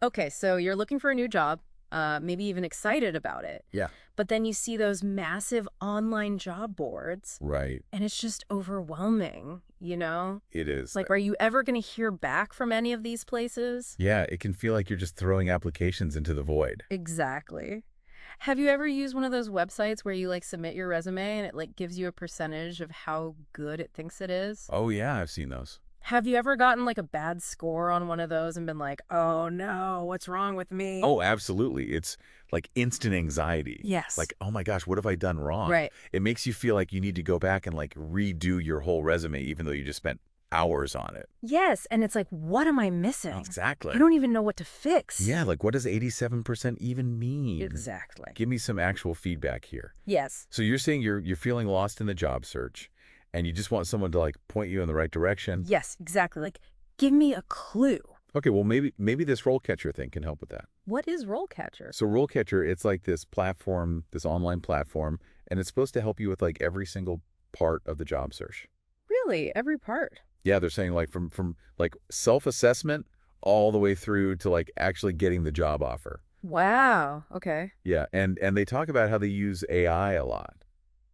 Okay, so you're looking for a new job, maybe even excited about it. Yeah. But then you see those massive online job boards, Right. and it's just overwhelming, you know? It is. Like, are you ever going to hear back from any of these places? Yeah, it can feel like you're just throwing applications into the void. Exactly. Have you ever used one of those websites where you like submit your resume and it like gives you a percentage of how good it thinks it is? Oh, yeah, I've seen those. Have you ever gotten like a bad score on one of those and been like, oh no, what's wrong with me? Oh, absolutely. It's like instant anxiety. Yes. Like, oh my gosh, what have I done wrong? Right. It makes you feel like you need to go back and like redo your whole resume, even though you just spent hours on it. Yes, and it's like, what am I missing? Exactly. I don't even know what to fix. Yeah, like what does 87% even mean? Exactly. Give me some actual feedback here. Yes. So you're saying you're feeling lost in the job search and you just want someone to like point you in the right direction. Yes, exactly. Like, give me a clue. Okay, well maybe this RoleCatcher thing can help with that. What is RoleCatcher? So RoleCatcher, it's like this platform, this online platform, and it's supposed to help you with like every single part of the job search. Really? Every part? Yeah, they're saying like from like self-assessment all the way through to like actually getting the job offer. Wow. Okay. Yeah, and they talk about how they use AI a lot.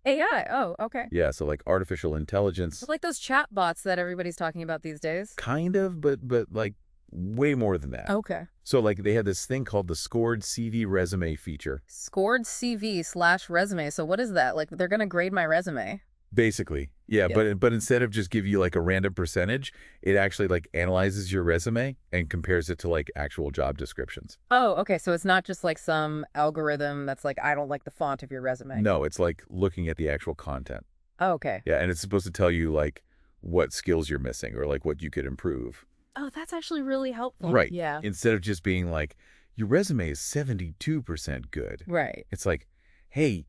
AI. Oh, okay. Yeah, so like artificial intelligence, Like those chat bots that everybody's talking about these days. kind of, but like way more than that. Okay. So like they had this thing called the scored CV resume feature. Scored CV/resume. So what is that? Like they're gonna grade my resume. Basically, yeah, Yep. but instead of just give you like a random percentage, it actually like analyzes your resume and compares it to like actual job descriptions. Oh, okay. So it's not just like some algorithm that's like, I don't like the font of your resume. No, it's like looking at the actual content. Oh, okay. Yeah, and it's supposed to tell you like what skills you're missing or like what you could improve. Oh, that's actually really helpful. Right. Yeah. Instead of just being like, your resume is 72% good. Right. It's like, hey,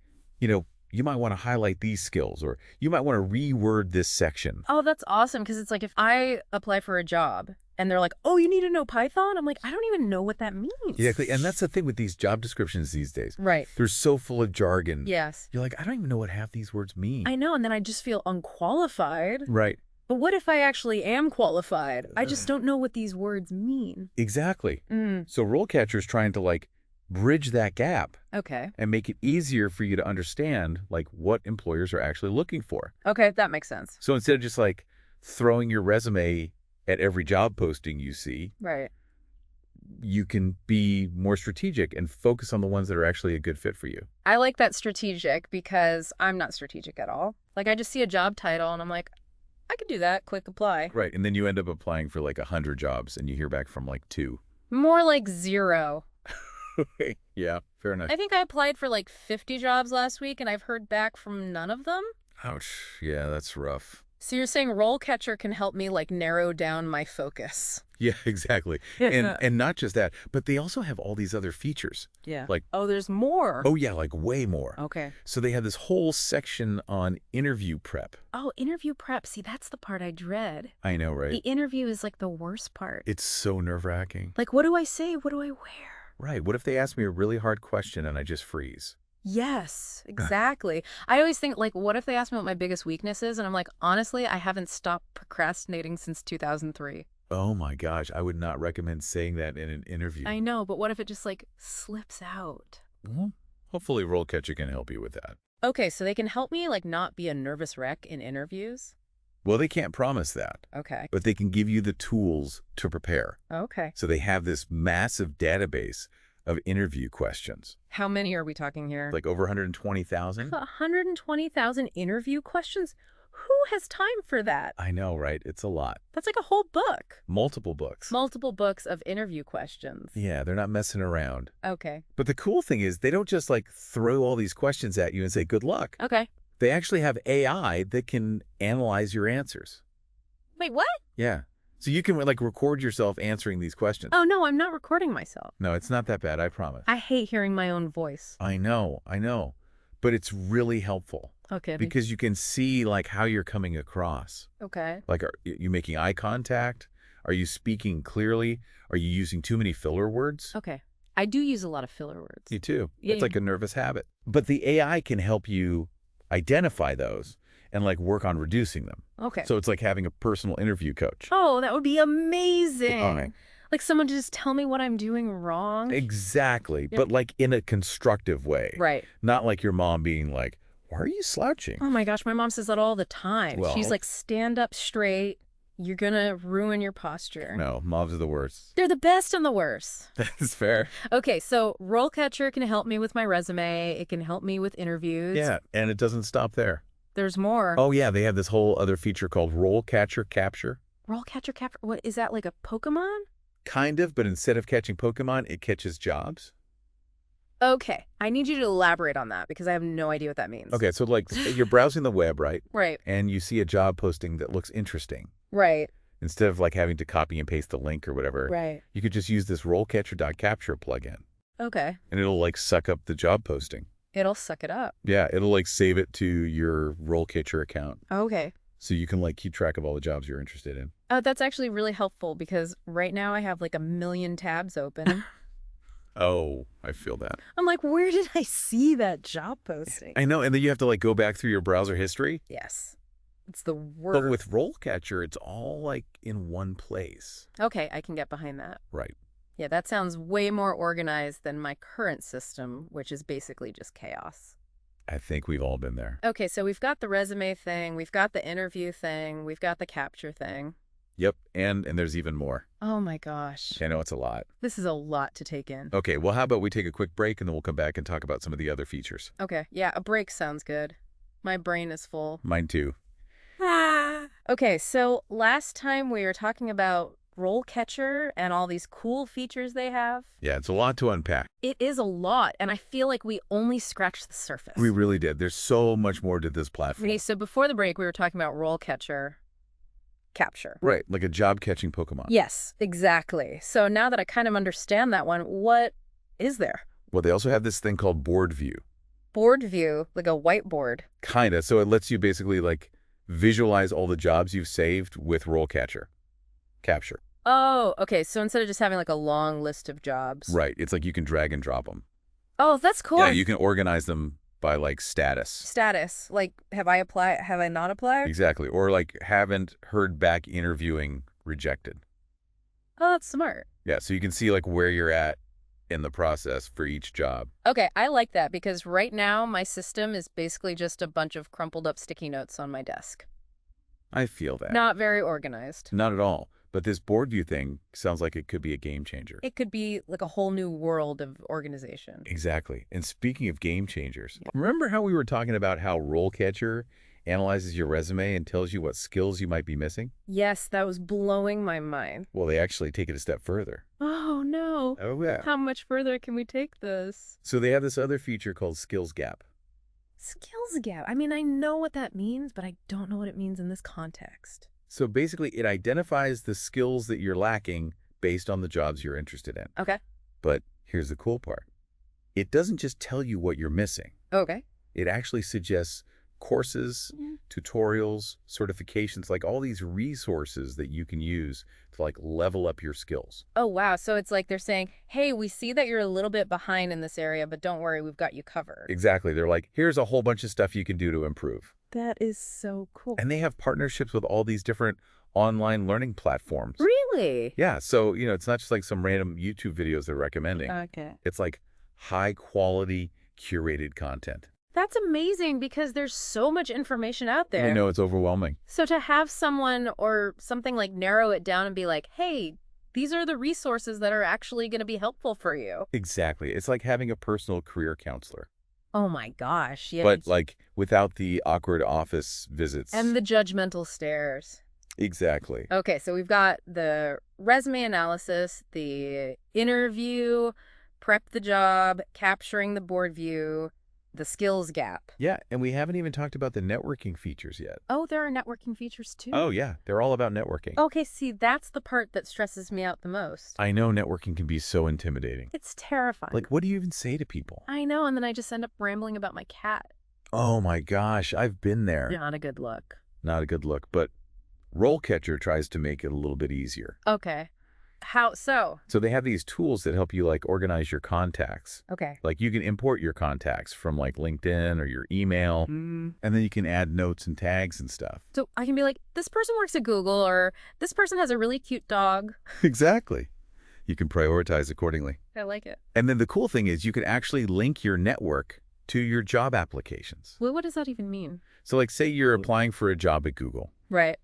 you might want to highlight these skills or you might want to reword this section. Oh, that's awesome. Because it's like if I apply for a job and they're like, oh, you need to know Python? I'm like, I don't even know what that means. Exactly. And that's the thing with these job descriptions these days. Right. They're so full of jargon. Yes. You're like, I don't even know what half these words mean. I know. And then I just feel unqualified. Right. But what if I actually am qualified? I just don't know what these words mean. Exactly. So RoleCatcher is trying to like bridge that gap Okay. and make it easier for you to understand like what employers are actually looking for. Okay, that makes sense. So instead of just like throwing your resume at every job posting you see, Right. you can be more strategic and focus on the ones that are actually a good fit for you. I like that strategic because I'm not strategic at all. Like I just see a job title and I'm like, I could do that. Click apply. Right. And then you end up applying for like 100 jobs and you hear back from like 2. More like 0. Yeah, fair enough. I think I applied for like 50 jobs last week and I've heard back from none of them. Ouch. Yeah, that's rough. So you're saying RoleCatcher can help me like narrow down my focus. Yeah, exactly. And not just that, but they also have all these other features. Yeah. Like, oh, there's more. oh yeah, like way more. Okay. So they have this whole section on interview prep. Oh, interview prep. See, that's the part I dread. I know, The right? interview is like the worst part. It's so nerve-wracking. Like, what do I say? What do I wear? Right. What if they ask me a really hard question and I just freeze? Yes, exactly. I always think, like, what if they ask me what my biggest weakness is? And I'm like, honestly, I haven't stopped procrastinating since 2003. Oh my gosh, I would not recommend saying that in an interview. I know, but what if it just, like, slips out? Well, hopefully RoleCatcher can help you with that. Okay, so they can help me, like, not be a nervous wreck in interviews? Well, they can't promise that, Okay. but they can give you the tools to prepare. Okay. So they have this massive database of interview questions, How many are we talking here? like over 120,000. 120,000 interview questions? Who has time for that? I know, right? It's a lot. That's like a whole book. Multiple books. Multiple books of interview questions. Yeah, they're not messing around. Okay. But the cool thing is they don't just like throw all these questions at you and say, good luck. Okay. They actually have AI that can analyze your answers. Wait, what? Yeah. So you can like record yourself answering these questions. Oh, no, I'm not recording myself. No, it's not that bad, I promise. I hate hearing my own voice. I know. But it's really helpful Okay. because you can see like how you're coming across. Okay. Like, are you making eye contact? Are you speaking clearly? Are you using too many filler words? Okay. I do use a lot of filler words. You too. Yeah, It's like a nervous habit. But the AI can help you identify those and like work on reducing them. Okay. So it's like having a personal interview coach. Oh, that would be amazing. All right. Like someone to just tell me what I'm doing wrong. Exactly. Yep. But like in a constructive way. Right. Not like your mom being like, why are you slouching? Oh my gosh, my mom says that all the time. She's Well, like, stand up straight. You're gonna ruin your posture. no, moms are the worst. They're the best and the worst. That's fair. Okay, so RoleCatcher can help me with my resume. It can help me with interviews. Yeah, and it doesn't stop there. There's more. Oh, yeah, they have this whole other feature called RoleCatcher Capture. RoleCatcher Capture. What is that, like a Pokemon? Kind of, but instead of catching Pokemon, it catches jobs. Okay, I need you to elaborate on that because I have no idea what that means. Okay, so like you're browsing the web, right? Right. And you see a job posting that looks interesting. Right. Instead of like having to copy and paste the link or whatever, Right. you could just use this RoleCatcher.capture plugin, Okay. and it'll like suck up the job posting. It'll suck it up. Yeah, it'll like save it to your RoleCatcher account, Okay. so you can like keep track of all the jobs you're interested in. Oh, that's actually really helpful because right now I have like a million tabs open. Oh, I feel that. I'm like, where did I see that job posting? I know, and then you have to like go back through your browser history. Yes. It's the But worst. with RoleCatcher, it's all like in one place. Okay, I can get behind that. Right. Yeah, that sounds way more organized than my current system, which is basically just chaos. I think we've all been there. Okay, so we've got the resume thing, we've got the interview thing, we've got the capture thing. Yep, and there's even more. Oh my gosh. I know it's a lot. This is a lot to take in. Okay, well, how about we take a quick break and then we'll come back and talk about some of the other features. Okay, yeah, a break sounds good. My brain is full. Mine too. Okay, so last time we were talking about RoleCatcher and all these cool features they have. Yeah, it's a lot to unpack. It is a lot, and I feel like we only scratched the surface. We really did. There's so much more to this platform. Okay, so before the break, we were talking about RoleCatcher capture. Right, like a job-catching Pokemon. Yes, exactly. So now that I kind of understand that one, what is there? Well, they also have this thing called Board View. Board view, like a whiteboard. Kinda, so it lets you basically like visualize all the jobs you've saved with RoleCatcher. Capture. Oh, okay. So instead of just having like a long list of jobs. Right, it's like you can drag and drop them. Oh, that's cool. Yeah, you can organize them by like status. Status. Like, have I applied? Have I not applied? Exactly, or like haven't heard back interviewing rejected. Oh, that's smart. Yeah, so you can see like where you're at in the process for each job. Okay, I like that because right now my system is basically just a bunch of crumpled up sticky notes on my desk. I feel that. Not very organized. Not at all. But this board view thing sounds like it could be a game changer. It could be like a whole new world of organization. Exactly. And speaking of game changers, remember how we were talking about how RoleCatcher analyzes your resume and tells you what skills you might be missing? Yes, that was blowing my mind. Well, they actually take it a step further. Oh, no. Oh, yeah. How much further can we take this? So they have this other feature called Skills Gap. Skills gap. I mean, I know what that means, but I don't know what it means in this context. So basically, it identifies the skills that you're lacking based on the jobs you're interested in. Okay. But here's the cool part. It doesn't just tell you what you're missing. Okay. It actually suggests courses, tutorials, certifications, like all these resources that you can use to like level up your skills. Oh, wow. So it's like they're saying, hey, we see that you're a little bit behind in this area, but don't worry, we've got you covered. Exactly. They're like, here's a whole bunch of stuff you can do to improve. That is so cool. And they have partnerships with all these different online learning platforms. Really? Yeah. So, it's not just like some random YouTube videos they're recommending. Okay. It's like high quality curated content. That's amazing because there's so much information out there. I know it's overwhelming. So to have someone or something like narrow it down and be like, hey, these are the resources that are actually going to be helpful for you. Exactly. It's like having a personal career counselor. Oh my gosh. Yeah. But like without the awkward office visits. And the judgmental stares. Exactly. Okay, so we've got the resume analysis, the interview, prep the job, capturing the board view, the skills gap. Yeah, and we haven't even talked about the networking features yet. Oh, there are networking features too? Oh, yeah. They're all about networking. Okay, see, that's the part that stresses me out the most. I know networking can be so intimidating. It's terrifying. Like, what do you even say to people? I know, and then I just end up rambling about my cat. Oh my gosh, I've been there. Not a good look. Not a good look, but RoleCatcher tries to make it a little bit easier. Okay. How so? So they have these tools that help you like organize your contacts. Okay. Like you can import your contacts from like LinkedIn or your email, and then you can add notes and tags and stuff. So I can be like, this person works at Google, or this person has a really cute dog. Exactly. You can prioritize accordingly. I like it. And then the cool thing is you can actually link your network to your job applications. Well, what does that even mean? So like say you're applying for a job at Google Right.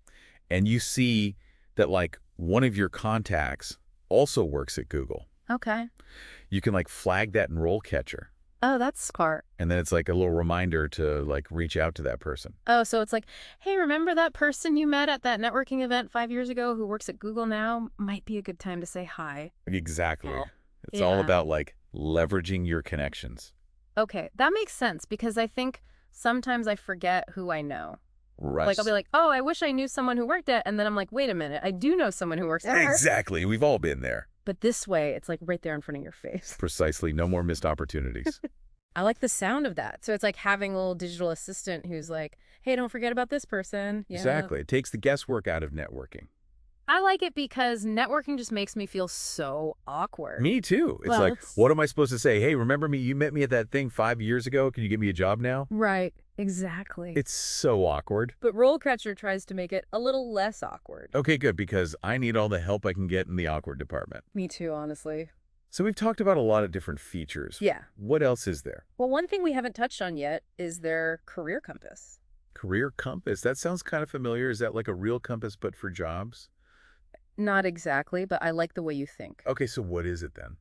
and you see that like one of your contacts also works at Google. Okay. You can like flag that in RoleCatcher. Oh, that's smart. And then it's like a little reminder to like reach out to that person. Oh, so it's like, hey, remember that person you met at that networking event 5 years ago who works at Google now? Might be a good time to say hi. Exactly. Oh, It's all yeah. about like leveraging your connections. Okay, that makes sense because I think sometimes I forget who I know. Right. Like I'll be like, oh, I wish I knew someone who worked at, and then I'm like, wait a minute, I do know someone who works there. Exactly. We've all been there. But this way, it's like right there in front of your face. Precisely. No more missed opportunities. I like the sound of that. So it's like having a little digital assistant who's like, hey, don't forget about this person. Yeah. Exactly. It takes the guesswork out of networking. I like it because networking just makes me feel so awkward. Me too. It's Well, like, it's- what am I supposed to say? Hey, remember me? You met me at that thing 5 years ago. Can you give me a job now? Right, exactly. It's so awkward. But RoleCatcher tries to make it a little less awkward. Okay, good, because I need all the help I can get in the awkward department. Me too, honestly. So we've talked about a lot of different features. Yeah. What else is there? Well, one thing we haven't touched on yet is their career compass. Career compass. That sounds kind of familiar. Is that like a real compass but for jobs? Not exactly, but I like the way you think. Okay, so what is it then?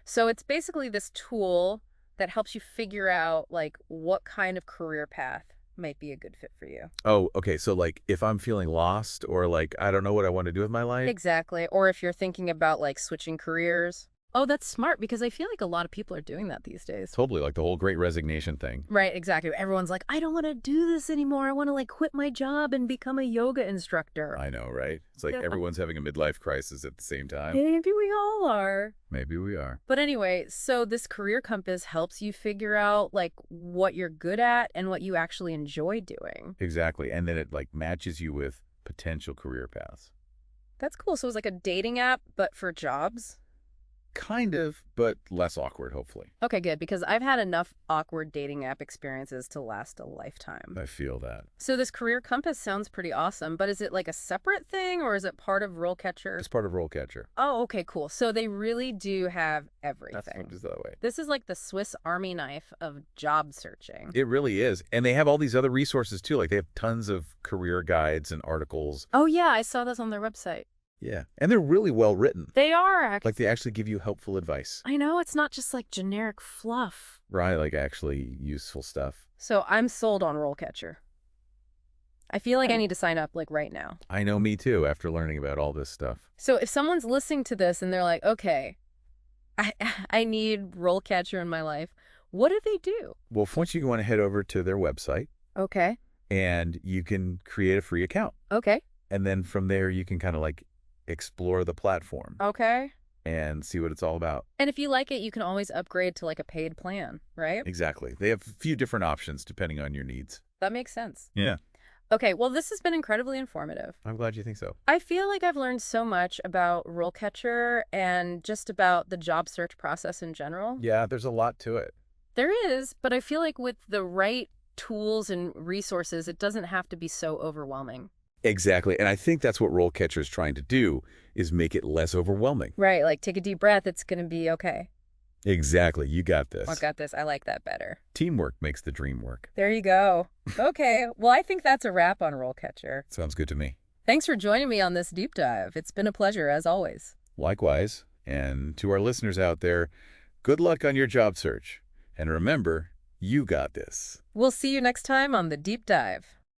So it's basically this tool that helps you figure out like what kind of career path might be a good fit for you. Oh, okay. So like if I'm feeling lost or like I don't know what I want to do with my life. Exactly. Or if you're thinking about like switching careers. Oh, that's smart because I feel like a lot of people are doing that these days. Totally, like the whole Great Resignation thing. Right, exactly. Everyone's like, I don't want to do this anymore. I want to like quit my job and become a yoga instructor. I know, right? It's like Yeah. everyone's having a midlife crisis at the same time. Maybe we all are. Maybe we are. But anyway, so this career compass helps you figure out like what you're good at and what you actually enjoy doing. Exactly. And then it like matches you with potential career paths. That's cool. So it's like a dating app, but for jobs. Kind of, but less awkward, hopefully. Okay, good, because I've had enough awkward dating app experiences to last a lifetime. I feel that. So this career compass sounds pretty awesome, but is it like a separate thing or is it part of RoleCatcher? It's part of RoleCatcher. Oh, okay, cool. So they really do have That's everything. just that way. This is like the Swiss Army knife of job searching. It really is. And they have all these other resources too. Like they have tons of career guides and articles. Oh, yeah, I saw this on their website. Yeah. And they're really well written. They are actually. Like they actually give you helpful advice. I know, it's not just like generic fluff. Right? Like actually useful stuff. So I'm sold on RoleCatcher. I feel like I need to sign up like right now. I know, me too, after learning about all this stuff. So if someone's listening to this and they're like, okay, I I need RoleCatcher in my life, what do they do? Well, once you want to head over to their website Okay. and you can create a free account. Okay. And then from there, you can kind of like explore the platform Okay. and see what it's all about. And if you like it, you can always upgrade to like a paid plan, right? Exactly. They have a few different options depending on your needs. That makes sense. Yeah. Okay, well, this has been incredibly informative. I'm glad you think so. I feel like I've learned so much about RoleCatcher and just about the job search process in general. Yeah, there's a lot to it. There is, but I feel like with the right tools and resources, it doesn't have to be so overwhelming. Exactly. And I think that's what RoleCatcher is trying to do, is make it less overwhelming. Right, like take a deep breath, it's going to be okay. Exactly. You got this. I got this. I like that better. Teamwork makes the dream work. There you go. Okay, well, I think that's a wrap on RoleCatcher. Sounds good to me. Thanks for joining me on this deep dive. It's been a pleasure, as always. Likewise. And to our listeners out there, good luck on your job search. And remember, you got this. We'll see you next time on The Deep Dive.